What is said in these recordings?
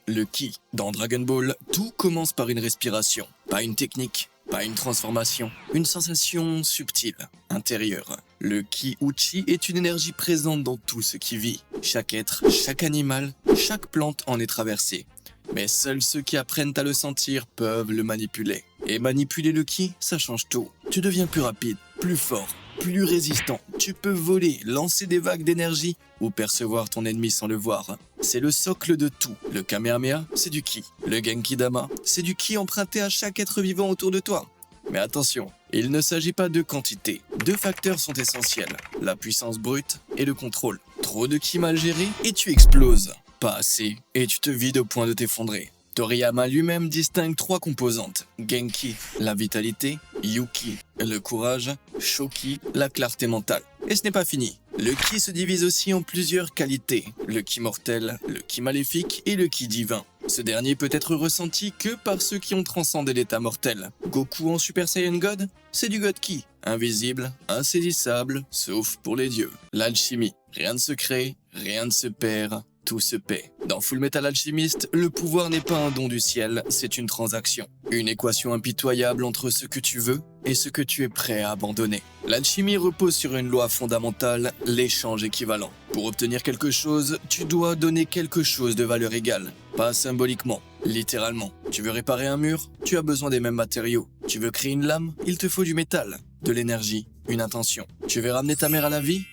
le ki. Dans Dragon Ball, tout commence par une respiration, pas une technique, pas une transformation, une sensation subtile, intérieure. Le ki ou chi est une énergie présente dans tout ce qui vit. Chaque être, chaque animal, chaque plante en est traversée. Mais seuls ceux qui apprennent à le sentir peuvent le manipuler. Et manipuler le ki, ça change tout. Tu deviens plus rapide, plus fort, plus résistant. Tu peux voler, lancer des vagues d'énergie ou percevoir ton ennemi sans le voir. C'est le socle de tout. Le Kamehameha, c'est du ki. Le Genki-Dama, c'est du ki emprunté à chaque être vivant autour de toi. Mais attention, il ne s'agit pas de quantité. Deux facteurs sont essentiels, la puissance brute et le contrôle. Trop de ki mal géré et tu exploses. Pas assez et tu te vides au point de t'effondrer. Toriyama lui-même distingue trois composantes. Genki, la vitalité, Yuki, le courage, Shoki, la clarté mentale. Et ce n'est pas fini. Le ki se divise aussi en plusieurs qualités. Le ki mortel, le ki maléfique et le ki divin. Ce dernier peut être ressenti que par ceux qui ont transcendé l'état mortel. Goku en Super Saiyan God, c'est du God Ki. Invisible, insaisissable, sauf pour les dieux. L'alchimie, rien ne se crée, rien ne se perd. Tout se paie. Dans Fullmetal Alchemist, le pouvoir n'est pas un don du ciel, c'est une transaction. Une équation impitoyable entre ce que tu veux et ce que tu es prêt à abandonner. L'alchimie repose sur une loi fondamentale, l'échange équivalent. Pour obtenir quelque chose, tu dois donner quelque chose de valeur égale. Pas symboliquement, littéralement. Tu veux réparer un mur? Tu as besoin des mêmes matériaux. Tu veux créer une lame? Il te faut du métal, de l'énergie, une intention. Tu veux ramener ta mère à la vie?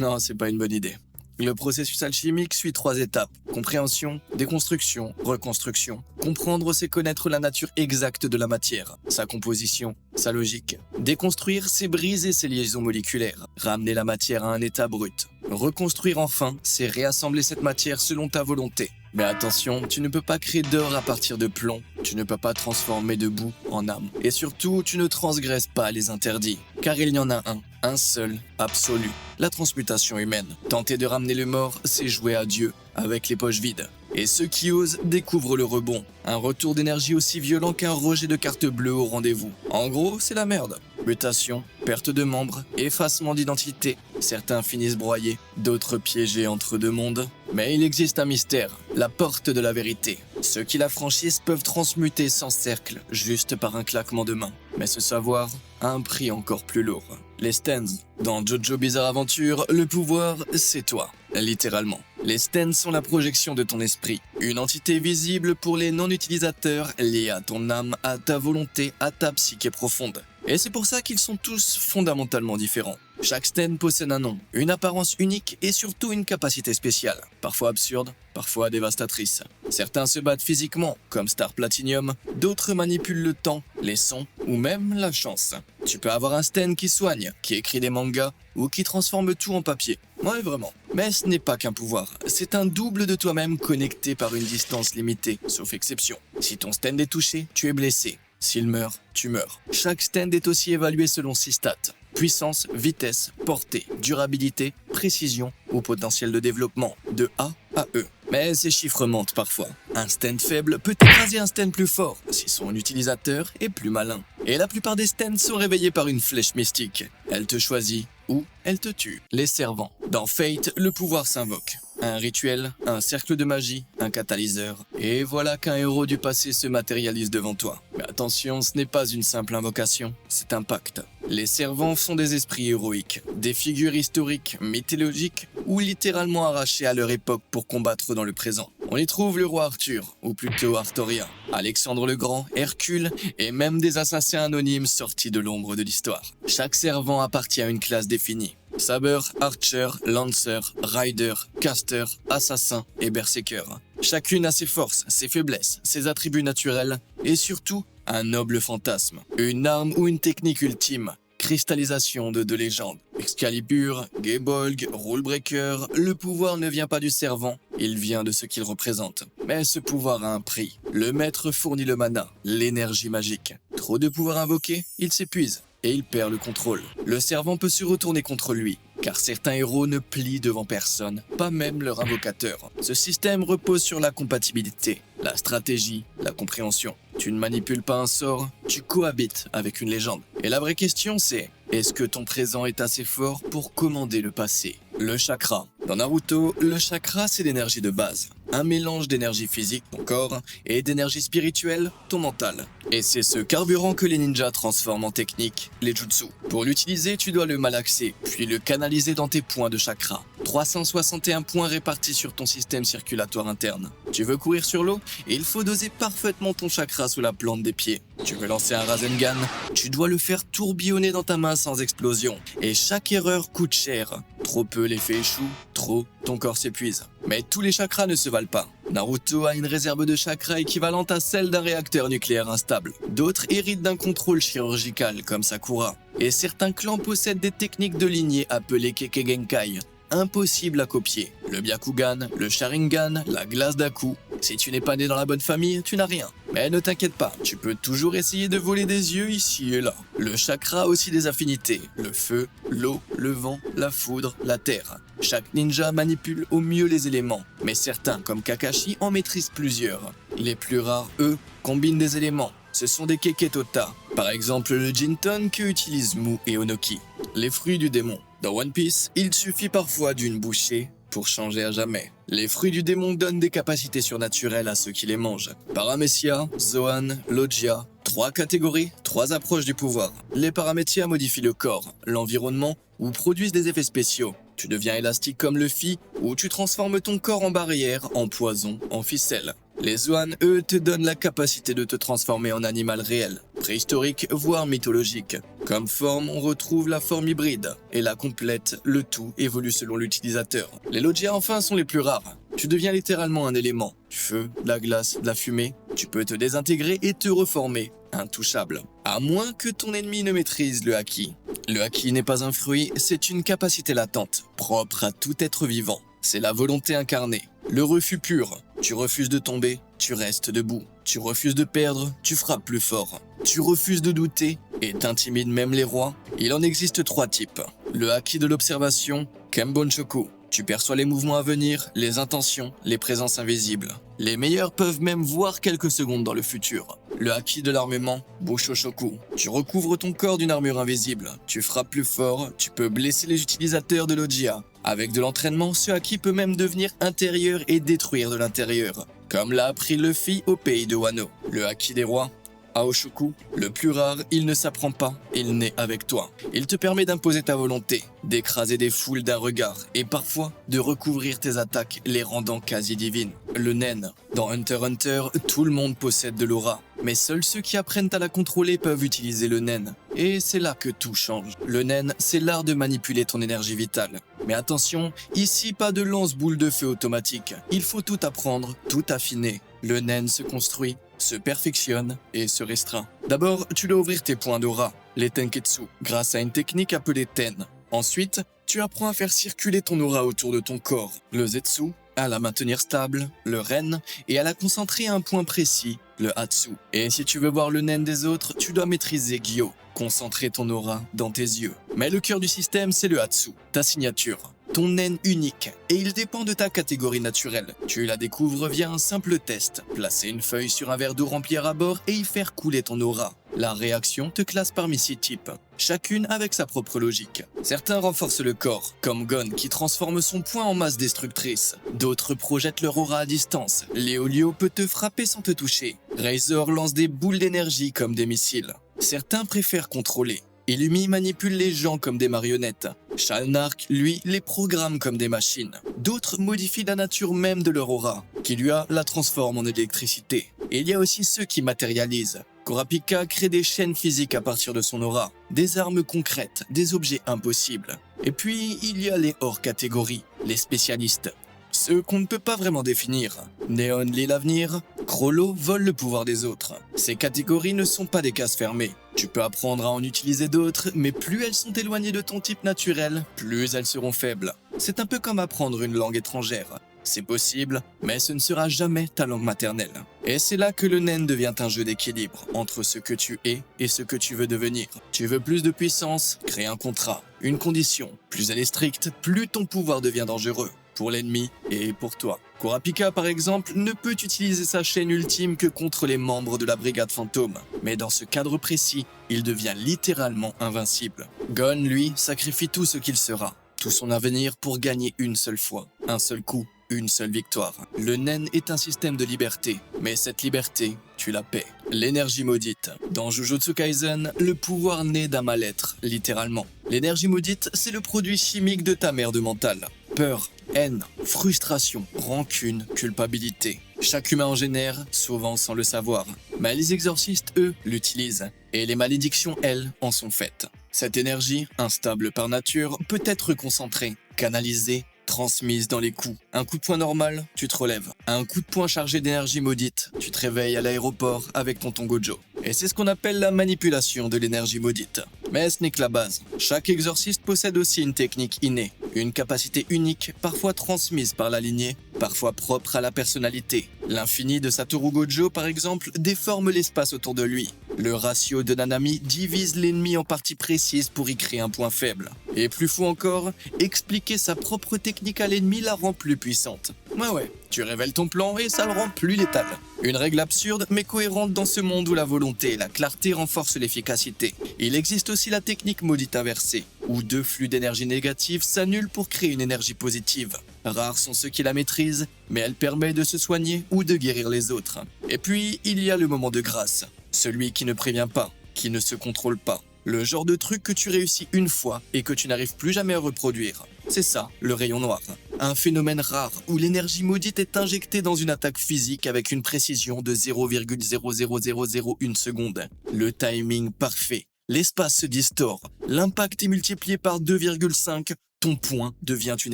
Non, c'est pas une bonne idée. Le processus alchimique suit 3 étapes. Compréhension, déconstruction, reconstruction. Comprendre, c'est connaître la nature exacte de la matière, sa composition, sa logique. Déconstruire, c'est briser ses liaisons moléculaires, ramener la matière à un état brut. Reconstruire enfin, c'est réassembler cette matière selon ta volonté. Mais attention, tu ne peux pas créer d'or à partir de plomb, tu ne peux pas transformer de boue en âme. Et surtout, tu ne transgresses pas les interdits, car il y en a un seul, absolu, la transmutation humaine. Tenter de ramener le mort, c'est jouer à Dieu, avec les poches vides. Et ceux qui osent découvrent le rebond, un retour d'énergie aussi violent qu'un rejet de carte bleue au rendez-vous. En gros, c'est la merde. Mutation, perte de membres, effacement d'identité. Certains finissent broyés, d'autres piégés entre deux mondes. Mais il existe un mystère, la porte de la vérité. Ceux qui la franchissent peuvent transmuter sans cercle, juste par un claquement de main. Mais ce savoir a un prix encore plus lourd. Les Stens. Dans Jojo Bizarre Adventure, le pouvoir, c'est toi. Littéralement. Les Stens sont la projection de ton esprit. Une entité visible pour les non-utilisateurs, liée à ton âme, à ta volonté, à ta psyché profonde. Et c'est pour ça qu'ils sont tous fondamentalement différents. Chaque Sten possède un nom, une apparence unique et surtout une capacité spéciale, parfois absurde, parfois dévastatrice. Certains se battent physiquement, comme Star Platinum, d'autres manipulent le temps, les sons ou même la chance. Tu peux avoir un Sten qui soigne, qui écrit des mangas ou qui transforme tout en papier. Ouais, vraiment. Mais ce n'est pas qu'un pouvoir, c'est un double de toi-même connecté par une distance limitée, sauf exception. Si ton Sten est touché, tu es blessé. S'il meurt, tu meurs. Chaque stand est aussi évalué selon 6 stats. Puissance, vitesse, portée, durabilité, précision ou potentiel de développement, de A à E. Mais ces chiffres mentent parfois. Un stand faible peut écraser un stand plus fort si son utilisateur est plus malin. Et la plupart des stands sont réveillés par une flèche mystique. Elle te choisit ou elle te tue. Les servants. Dans Fate, le pouvoir s'invoque. Un rituel, un cercle de magie, un catalyseur. Et voilà qu'un héros du passé se matérialise devant toi. Mais attention, ce n'est pas une simple invocation, c'est un pacte. Les servants sont des esprits héroïques, des figures historiques, mythologiques ou littéralement arrachées à leur époque pour combattre dans le présent. On y trouve le roi Arthur, ou plutôt Arthoria, Alexandre le Grand, Hercule et même des assassins anonymes sortis de l'ombre de l'histoire. Chaque servant appartient à une classe définie. Saber, Archer, Lancer, Rider, Caster, Assassin et Berserker. Chacune a ses forces, ses faiblesses, ses attributs naturels et surtout un noble fantasme. Une arme ou une technique ultime. Cristallisation de 2 légendes. Excalibur, Gebolg, Rulebreaker, le pouvoir ne vient pas du servant, il vient de ce qu'il représente. Mais ce pouvoir a un prix. Le maître fournit le mana, l'énergie magique. Trop de pouvoir invoqué, il s'épuise et il perd le contrôle. Le servant peut se retourner contre lui, car certains héros ne plient devant personne, pas même leur invocateur. Ce système repose sur la compatibilité, la stratégie, la compréhension. Tu ne manipules pas un sort, tu cohabites avec une légende. Et la vraie question c'est, est-ce que ton présent est assez fort pour commander le passé? Le chakra. Dans Naruto, le chakra c'est l'énergie de base. un mélange d'énergie physique, ton corps, et d'énergie spirituelle, ton mental. Et c'est ce carburant que les ninjas transforment en technique, les jutsu. Pour l'utiliser, tu dois le malaxer, puis le canaliser dans tes points de chakra. 361 points répartis sur ton système circulatoire interne. Tu veux courir sur l'eau? Il faut doser parfaitement ton chakra sous la plante des pieds. Tu veux lancer un Rasengan? Tu dois le faire tourbillonner dans ta main sans explosion. Et chaque erreur coûte cher. Trop peu, l'effet échoue. Trop, ton corps s'épuise. Mais tous les chakras ne se valent pas. Naruto a une réserve de chakras équivalente à celle d'un réacteur nucléaire instable. D'autres héritent d'un contrôle chirurgical, comme Sakura. Et certains clans possèdent des techniques de lignée appelées Kekkei-genkai. Impossible à copier. Le Byakugan, le Sharingan, la glace d'Aku. Si tu n'es pas né dans la bonne famille, tu n'as rien. Mais ne t'inquiète pas, tu peux toujours essayer de voler des yeux ici et là. Le chakra a aussi des affinités. Le feu, l'eau, le vent, la foudre, la terre. Chaque ninja manipule au mieux les éléments, mais certains, comme Kakashi, en maîtrisent plusieurs. Les plus rares, eux, combinent des éléments. Ce sont des Keketota. Par exemple le Jinton que utilisent Mu et Onoki. Les fruits du démon. Dans One Piece, il suffit parfois d'une bouchée pour changer à jamais. Les fruits du démon donnent des capacités surnaturelles à ceux qui les mangent. Paramecia, Zoan, Logia, 3 catégories, 3 approches du pouvoir. Les Paramecia modifient le corps, l'environnement ou produisent des effets spéciaux. Tu deviens élastique comme Luffy ou tu transformes ton corps en barrière, en poison, en ficelle. Les Zoan, eux, te donnent la capacité de te transformer en animal réel, préhistorique voire mythologique. Comme forme, on retrouve la forme hybride, et la complète, le tout évolue selon l'utilisateur. Les Logia enfin sont les plus rares. Tu deviens littéralement un élément. Du feu, de la glace, de la fumée. Tu peux te désintégrer et te reformer, intouchable. À moins que ton ennemi ne maîtrise le haki. Le haki n'est pas un fruit, c'est une capacité latente, propre à tout être vivant. C'est la volonté incarnée. Le refus pur. Tu refuses de tomber, tu restes debout. Tu refuses de perdre, tu frappes plus fort. Tu refuses de douter et t'intimides même les rois. Il en existe 3 types. Le haki de l'observation, Kenbonshoku. Tu perçois les mouvements à venir, les intentions, les présences invisibles. Les meilleurs peuvent même voir quelques secondes dans le futur. Le haki de l'armement, Bushoshoku. Tu recouvres ton corps d'une armure invisible. Tu frappes plus fort, tu peux blesser les utilisateurs de Logia. Avec de l'entraînement, ce haki peut même devenir intérieur et détruire de l'intérieur. Comme l'a appris Luffy au pays de Wano. Le haki des rois, Aoshoku, le plus rare, il ne s'apprend pas, il naît avec toi. Il te permet d'imposer ta volonté, d'écraser des foules d'un regard, et parfois de recouvrir tes attaques, les rendant quasi divines. Le Nen. Dans Hunter x Hunter, tout le monde possède de l'aura, mais seuls ceux qui apprennent à la contrôler peuvent utiliser le Nen. Et c'est là que tout change. Le Nen, c'est l'art de manipuler ton énergie vitale. Mais attention, ici pas de lance-boule de feu automatique. Il faut tout apprendre, tout affiner. Le Nen se construit, se perfectionne et se restreint. D'abord, tu dois ouvrir tes points d'aura, les Tenketsu, grâce à une technique appelée Ten. Ensuite, tu apprends à faire circuler ton aura autour de ton corps, le Zetsu, à la maintenir stable, le Ren, et à la concentrer à un point précis, le Hatsu. Et si tu veux voir le Nen des autres, tu dois maîtriser Gyo, concentrer ton aura dans tes yeux. Mais le cœur du système, c'est le Hatsu, ta signature. Ton Nen unique, et il dépend de ta catégorie naturelle. Tu la découvres via un simple test. Placer une feuille sur un verre d'eau rempli à bord et y faire couler ton aura. La réaction te classe parmi 6 types, chacune avec sa propre logique. Certains renforcent le corps, comme Gon qui transforme son poing en masse destructrice. D'autres projettent leur aura à distance. Léolio peut te frapper sans te toucher. Razor lance des boules d'énergie comme des missiles. Certains préfèrent contrôler. Illumi manipule les gens comme des marionnettes. Shalnark, lui, les programme comme des machines. D'autres modifient la nature même de leur aura. Killua la transforme en électricité. Et il y a aussi ceux qui matérialisent. Kurapika crée des chaînes physiques à partir de son aura. Des armes concrètes, des objets impossibles. Et puis, il y a les hors catégories, les spécialistes. Ceux qu'on ne peut pas vraiment définir. Neon lit l'avenir, Chrollo vole le pouvoir des autres. Ces catégories ne sont pas des cases fermées. Tu peux apprendre à en utiliser d'autres, mais plus elles sont éloignées de ton type naturel, plus elles seront faibles. C'est un peu comme apprendre une langue étrangère. C'est possible, mais ce ne sera jamais ta langue maternelle. Et c'est là que le Nen devient un jeu d'équilibre entre ce que tu es et ce que tu veux devenir. Tu veux plus de puissance, crée un contrat, une condition. Plus elle est stricte, plus ton pouvoir devient dangereux. Pour l'ennemi et pour toi. Kurapika, par exemple, ne peut utiliser sa chaîne ultime que contre les membres de la brigade fantôme. Mais dans ce cadre précis, il devient littéralement invincible. Gon, lui, sacrifie tout ce qu'il sera, tout son avenir pour gagner une seule fois, un seul coup. une seule victoire. Le Nen est un système de liberté, mais cette liberté, tu la paies. L'énergie maudite. Dans Jujutsu Kaisen, le pouvoir naît d'un mal-être, littéralement. L'énergie maudite, c'est le produit chimique de ta merde mentale. Peur, haine, frustration, rancune, culpabilité. Chaque humain en génère, souvent sans le savoir. Mais les exorcistes, eux, l'utilisent. Et les malédictions, elles, en sont faites. Cette énergie, instable par nature, peut être concentrée, canalisée, transmise dans les coups. Un coup de poing normal, tu te relèves. Un coup de poing chargé d'énergie maudite, tu te réveilles à l'aéroport avec ton Gojo. Et c'est ce qu'on appelle la manipulation de l'énergie maudite. Mais ce n'est que la base. Chaque exorciste possède aussi une technique innée, une capacité unique, parfois transmise par la lignée, parfois propre à la personnalité. L'infini de Satoru Gojo, par exemple, déforme l'espace autour de lui. Le ratio de Nanami divise l'ennemi en parties précises pour y créer un point faible. Et plus fou encore, expliquer sa propre technique à l'ennemi la rend plus puissante. Ouais, tu révèles ton plan et ça le rend plus létal. Une règle absurde mais cohérente dans ce monde où la volonté et la clarté renforcent l'efficacité. Il existe aussi la technique maudite inversée, où deux flux d'énergie négative s'annulent pour créer une énergie positive. Rares sont ceux qui la maîtrisent, mais elle permet de se soigner ou de guérir les autres. Et puis, il y a le moment de grâce, celui qui ne prévient pas, qui ne se contrôle pas. Le genre de truc que tu réussis une fois et que tu n'arrives plus jamais à reproduire. C'est ça, le rayon noir. Un phénomène rare où l'énergie maudite est injectée dans une attaque physique avec une précision de 0,00001 seconde. Le timing parfait. L'espace se distord. L'impact est multiplié par 2,5. Ton point devient une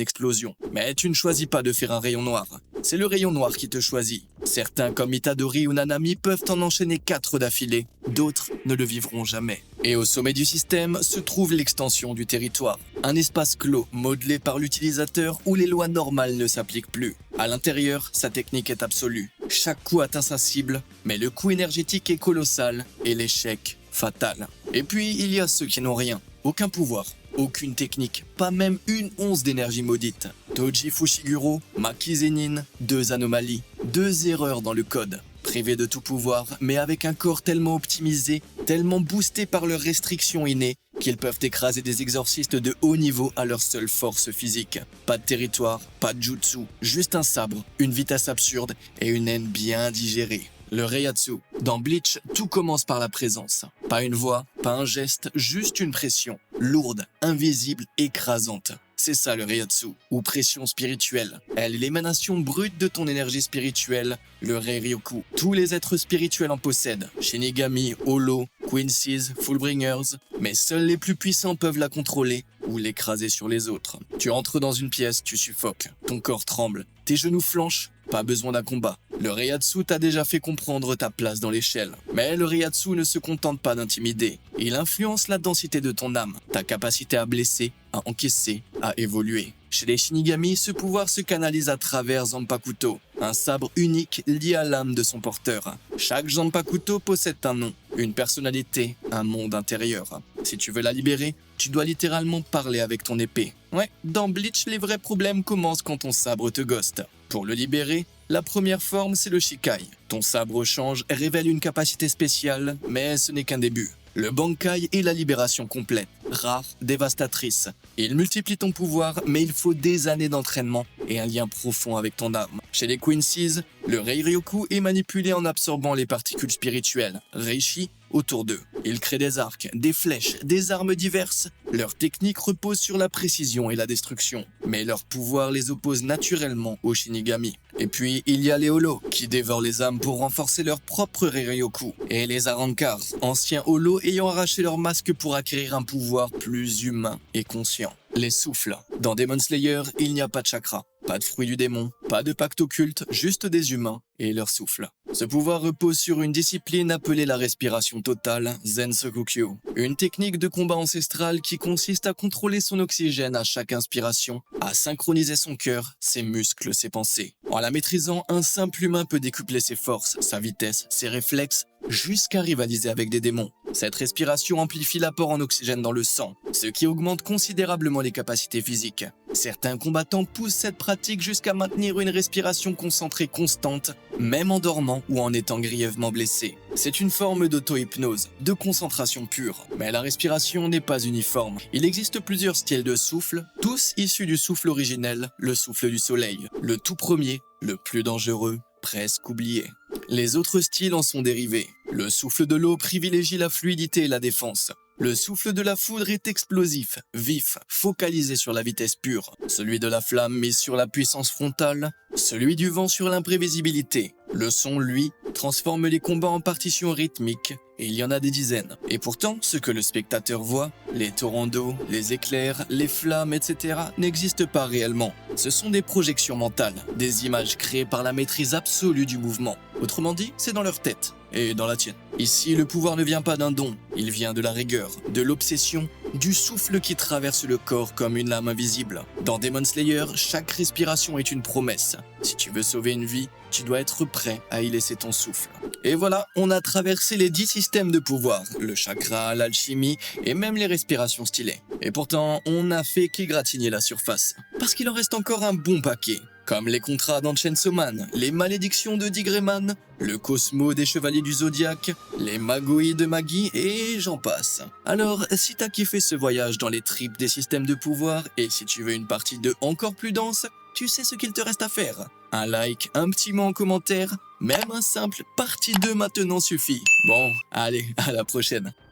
explosion. Mais tu ne choisis pas de faire un rayon noir. C'est le rayon noir qui te choisit. Certains comme Itadori ou Nanami peuvent en enchaîner 4 d'affilée. D'autres ne le vivront jamais. Et au sommet du système se trouve l'extension du territoire. Un espace clos, modelé par l'utilisateur où les lois normales ne s'appliquent plus. À l'intérieur, sa technique est absolue. Chaque coup atteint sa cible, mais le coût énergétique est colossal et l'échec fatal. Et puis, il y a ceux qui n'ont rien. Aucun pouvoir, aucune technique, pas même une once d'énergie maudite. Toji Fushiguro, Maki Zenin, 2 anomalies, 2 erreurs dans le code. Privés de tout pouvoir, mais avec un corps tellement optimisé, tellement boosté par leurs restrictions innées, qu'ils peuvent écraser des exorcistes de haut niveau à leur seule force physique. Pas de territoire, pas de jutsu, juste un sabre, une vitesse absurde et une haine bien digérée. Le Reiatsu. Dans Bleach, tout commence par la présence. Pas une voix, pas un geste, juste une pression. Lourde, invisible, écrasante. C'est ça le Reiatsu, ou pression spirituelle. Elle est l'émanation brute de ton énergie spirituelle, le Reiryoku. Tous les êtres spirituels en possèdent. Shinigami, Holo, Quincy's, Fullbringers. Mais seuls les plus puissants peuvent la contrôler ou l'écraser sur les autres. Tu entres dans une pièce, tu suffoques. Ton corps tremble. Tes genoux flanchent. Pas besoin d'un combat. Le Reiatsu t'a déjà fait comprendre ta place dans l'échelle. Mais le Reiatsu ne se contente pas d'intimider. Il influence la densité de ton âme, ta capacité à blesser, à encaisser, à évoluer. Chez les Shinigami, ce pouvoir se canalise à travers Zanpakuto, un sabre unique lié à l'âme de son porteur. Chaque Zanpakuto possède un nom, une personnalité, un monde intérieur. Si tu veux la libérer, tu dois littéralement parler avec ton épée. Ouais, dans Bleach, les vrais problèmes commencent quand ton sabre te ghost. Pour le libérer, la première forme, c'est le Shikai. Ton sabre change révèle une capacité spéciale, mais ce n'est qu'un début. Le Bankai est la libération complète, rare, dévastatrice. Il multiplie ton pouvoir, mais il faut des années d'entraînement et un lien profond avec ton âme. Chez les Quincy's, le Reiryoku est manipulé en absorbant les particules spirituelles, Reishi, autour d'eux. Ils créent des arcs, des flèches, des armes diverses. Leur technique repose sur la précision et la destruction, mais leur pouvoir les oppose naturellement aux Shinigami. Et puis, il y a les Holo, qui dévorent les âmes pour renforcer leur propre Reiryoku, et les Arrancars, anciens Holo ayant arraché leur masque pour acquérir un pouvoir plus humain et conscient. Les souffles. Dans Demon Slayer, il n'y a pas de chakra, pas de fruit du démon, pas de pacte occulte, juste des humains et leur souffle. Ce pouvoir repose sur une discipline appelée la respiration totale, Zen-Sokokyo. Une technique de combat ancestrale qui consiste à contrôler son oxygène à chaque inspiration, à synchroniser son cœur, ses muscles, ses pensées. En la maîtrisant, un simple humain peut décupler ses forces, sa vitesse, ses réflexes, jusqu'à rivaliser avec des démons. Cette respiration amplifie l'apport en oxygène dans le sang, ce qui augmente considérablement les capacités physiques. Certains combattants poussent cette pratique jusqu'à maintenir une respiration concentrée constante, même en dormant ou en étant grièvement blessés. C'est une forme d'auto-hypnose, de concentration pure. Mais la respiration n'est pas uniforme. Il existe plusieurs styles de souffle, tous issus du souffle originel, le souffle du soleil. Le tout premier, le plus dangereux, presque oublié. Les autres styles en sont dérivés. Le souffle de l'eau privilégie la fluidité et la défense. Le souffle de la foudre est explosif, vif, focalisé sur la vitesse pure. Celui de la flamme mise sur la puissance frontale. Celui du vent sur l'imprévisibilité. Le son, lui, transforme les combats en partitions rythmiques, et il y en a des dizaines. Et pourtant, ce que le spectateur voit, les torrents d'eau, les éclairs, les flammes, etc., n'existent pas réellement. Ce sont des projections mentales, des images créées par la maîtrise absolue du mouvement. Autrement dit, c'est dans leur tête, et dans la tienne. Ici, le pouvoir ne vient pas d'un don, il vient de la rigueur, de l'obsession, du souffle qui traverse le corps comme une lame invisible. Dans Demon Slayer, chaque respiration est une promesse. Si tu veux sauver une vie, tu dois être prêt à y laisser ton souffle. Et voilà, on a traversé les 10 systèmes de pouvoir, le chakra, l'alchimie et même les respirations stylées. Et pourtant, on n'a fait qu'égratigner la surface, parce qu'il en reste encore un bon paquet. Comme les contrats dans Chainsaw Man, les malédictions de Digreman, le Cosmo des Chevaliers du Zodiaque, les Magoi de Magi et j'en passe. Alors, si t'as kiffé ce voyage dans les tripes des systèmes de pouvoir et si tu veux une partie 2 encore plus dense, tu sais ce qu'il te reste à faire. Un like, un petit mot en commentaire, même un simple partie 2 maintenant suffit. Bon, allez, à la prochaine.